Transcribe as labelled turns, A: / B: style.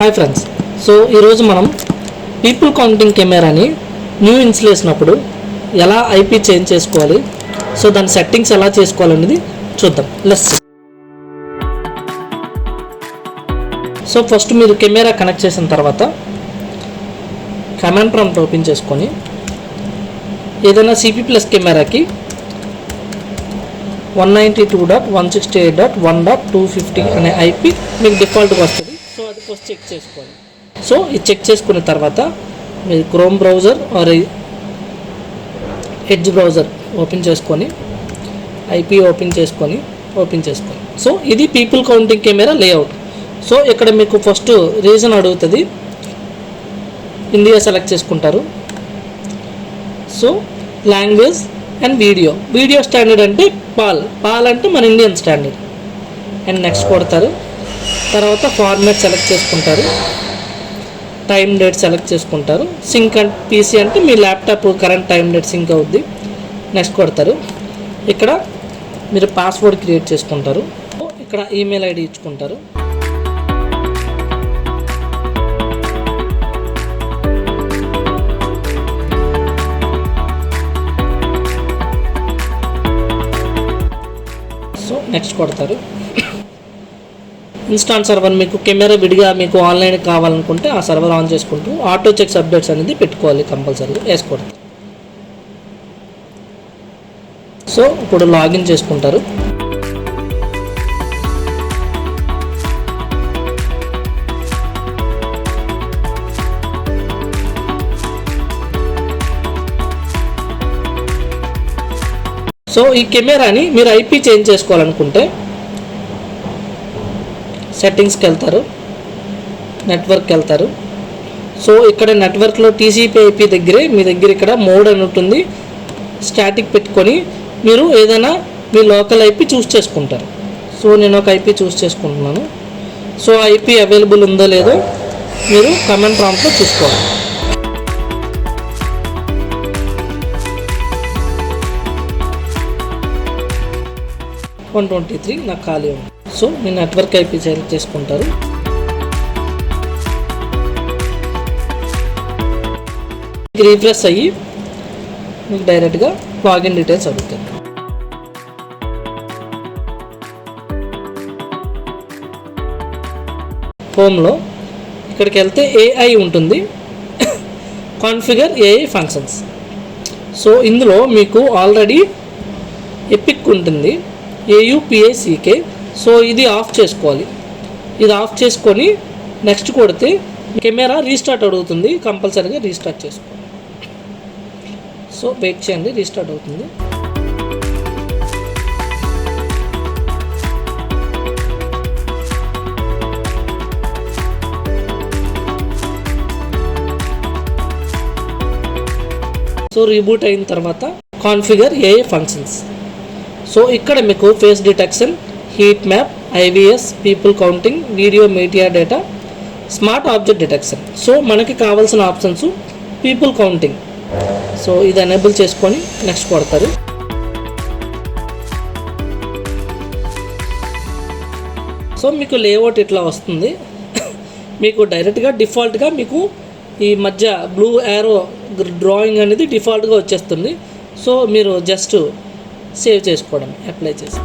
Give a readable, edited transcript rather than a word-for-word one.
A: Hi friends, so ఈరోజు మనం people counting కెమెరాని న్యూ ఇన్స్టలేషన్ అప్పుడు ఎలా ఐపీ చేంజ్ చేసుకోవాలి, సో దాని సెట్టింగ్స్ ఎలా చేసుకోవాలనేది చూద్దాం. Let's see. సో ఫస్ట్ మీరు కెమెరా కనెక్ట్ చేసిన తర్వాత కమాండ్ ప్రాంప్ట్ ఓపెన్ చేసుకొని ఏదైనా సిపి ప్లస్ కెమెరాకి 192.168.1.250 అనే ఐపీ మీకు డిఫాల్ట్గా వస్తుంది. సో అది ఫస్ట్ చెక్ చేసుకోవాలి. సో ఇది చెక్ చేసుకున్న తర్వాత మీరు Chrome browser or Edge browser open చేసుకొని ఐపీ ఓపెన్ చేసుకొని సో ఇది people counting camera layout. So ఇక్కడ మీకు ఫస్ట్ రీజన్ అడుగుతుంది, ఇండియా సెలెక్ట్ చేసుకుంటారు. So language and video standard అంటే పాల్ అంటే మన ఇండియన్ స్టాండర్డ్ అండ్ నెక్స్ట్ కొడతారు. తర్వాత ఫార్మాట్ సెలెక్ట్ చేసుకుంటారు, టైం డేట్ సెలెక్ట్ చేసుకుంటారు, సింక్ అండ్ పీసీ అంటే మీ laptop current time date sync అవుద్ది. నెక్స్ట్ కొడతారు. ఇక్కడ మీరు పాస్వర్డ్ క్రియేట్ చేసుకుంటారు, ఇక్కడ ఈమెయిల్ ఐడి ఇచ్చుకుంటారు. సో నెక్స్ట్ కొడతారు. ఇన్స్టాంట్ సర్వర్ మీకు కెమెరా విడిగా మీకు ఆన్లైన్ కావాలనుకుంటే ఆ సర్వర్ ఆన్ చేసుకుంటూ ఆటో చెక్స్ అప్డేట్స్ అనేది పెట్టుకోవాలి, కంపల్సరీగా వేసుకోవడం. సో ఇప్పుడు లాగిన్ చేసుకుంటారు. సో ఈ కెమెరాని మీరు ఐపీ చేంజ్ చేసుకోవాలనుకుంటే సెట్టింగ్స్కి వెళ్తారు, నెట్వర్క్కి వెళ్తారు. సో ఇక్కడ నెట్వర్క్లో టీసీపీ ఐపీ దగ్గరే మీ దగ్గర ఇక్కడ మోడ్ అని ఉంటుంది, స్టాటిక్ పెట్టుకొని మీరు ఏదైనా మీ లోకల్ ఐపీ చూస్ చేసుకుంటారు. సో నేను ఒక ఐపీ చూస్ చేసుకుంటున్నాను. సో ఐపీ అవైలబుల్ ఉందో లేదో మీరు కమాండ్ ప్రాంప్ట్లో చూసుకోవాలి. వన్ 123 నాకు ఖాళీ ఉంది. సో మీ నెట్వర్క్ ఐపీ సెలెక్ట్ చేసుకుంటారు. రీఫ్రెష్ అయ్యి మీకు డైరెక్ట్గా లాగిన్ డీటెయిల్స్ అడుగుతారు. హోమ్లో ఇక్కడికి వెళ్తే ఏఐ ఉంటుంది, కాన్ఫిగర్ ఏఐ ఫంక్షన్స్. సో ఇందులో మీకు ఆల్రెడీ ఎపిక్ ఉంటుంది, AUPACK. సో ఇది ఆఫ్ చేసుకోవాలి. ఇది ఆఫ్ చేసుకొని నెక్స్ట్ కొడితే కెమెరా రీస్టార్ట్ అడుగుతుంది, కంపల్సరీగా రీస్టార్ట్ చేసుకోవాలి. సో వెయిట్ చేయండి, రీస్టార్ట్ అవుతుంది. సో రీబూట్ అయిన తర్వాత కాన్ఫిగర్ ఏఐ ఫంక్షన్స్. సో ఇక్కడ మీకు face detection, heat map, IVS, people counting, video media data, smart object detection. So మనకి కావాల్సిన ఆప్షన్స్ పీపుల్ కౌంటింగ్. సో ఇది ఎనేబుల్ చేసుకొని నెక్స్ట్ కొడతారు. సో మీకు లేఅవుట్ ఇట్లా వస్తుంది. మీకు డైరెక్ట్గా డిఫాల్ట్గా మీకు ఈ మధ్య బ్లూ యారో డ్రాయింగ్ అనేది డిఫాల్ట్గా వచ్చేస్తుంది. సో మీరు జస్ట్ సేవ్ చేసుకోవడం, అప్లై చేసి